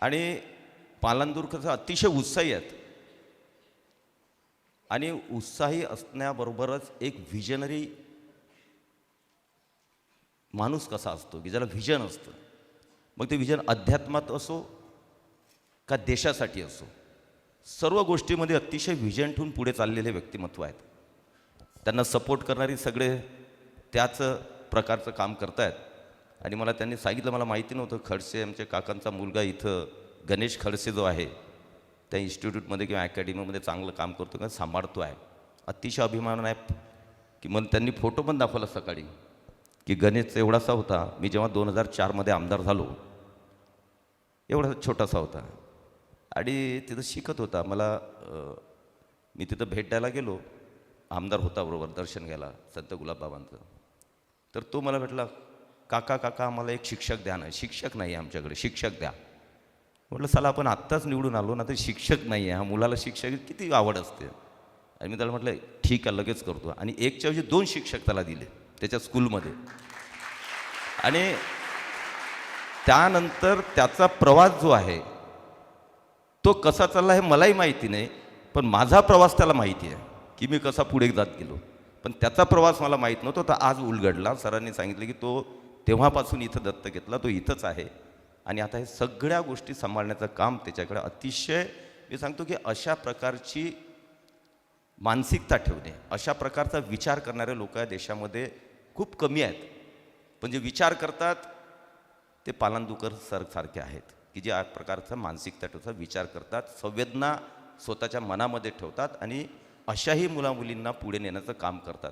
आणि पालांदूरकर अतिशय उत्साही आहेत आणि उत्साही असण्याबरोबरच एक व्हिजनरी माणूस कसा असतो की ज्याला व्हिजन असतं, मग ते व्हिजन अध्यात्मात असो का देशासाठी असो, सर्व गोष्टीमध्ये अतिशय व्हिजन ठेवून पुढे चाललेले व्यक्तिमत्व आहेत. त्यांना सपोर्ट करणारी सगळे त्याच प्रकारचं काम करतायत. आणि मला त्यांनी सांगितलं, मला माहिती नव्हतं, खडसे आमच्या काकांचा मुलगा इथं गणेश खडसे जो आहे त्या इन्स्टिट्यूटमध्ये किंवा अकॅडमीमध्ये चांगलं काम करतो का सांभाळतो आहे. अतिशय अभिमान आहे की मला त्यांनी फोटो पण दाखवला सकाळी की गणेश एवढासा होता, मी जेव्हा 2004मध्ये आमदार झालो एवढा छोटासा होता आणि तिथं शिकत होता. मी तिथं भेट द्यायला गेलो, आमदार होता बरोबर दर्शन घ्यायला संत गुलाबबाबांचं. तर तो मला भेटला, काका काका आम्हाला एक शिक्षक द्या ना. शिक्षक नाही आहे आमच्याकडे, शिक्षक द्या. म्हटलं चला आपण आत्ताच निवडून आलो ना, तर शिक्षक नाही आहे, हा मुलाला शिक्षक किती आवड असते. आणि मी त्याला म्हटलं ठीक आहे लगेच करतो. आणि एकच्या ऐवजी 2 शिक्षक त्याला दिले त्याच्या स्कूलमध्ये. आणि त्यानंतर त्याचा प्रवास जो आहे तो कसा चालला हे मलाही माहिती नाही, पण माझा प्रवास त्याला माहिती आहे की मी कसा पुढे जात गेलो. पण त्याचा प्रवास मला माहीत नव्हता, तर आज उलगडला. सरांनी सांगितलं की तो तेव्हापासून इथं दत्तक घेतला, तो इथंच आहे आणि आता हे सगळ्या गोष्टी सांभाळण्याचं काम त्याच्याकडे अतिशय, मी सांगतो की अशा प्रकारची मानसिकता ठेवणे, अशा प्रकारचा विचार करणारे लोक या देशामध्ये खूप कमी आहेत. पण जे विचार करतात ते पालांदूकर सर सारखे आहेत की जे या प्रकारचा मानसिकता ठेवतात, विचार करतात, संवेदना स्वतःच्या मनामध्ये ठेवतात आणि अशाही मुलामुलींना पुढे नेण्याचं काम करतात.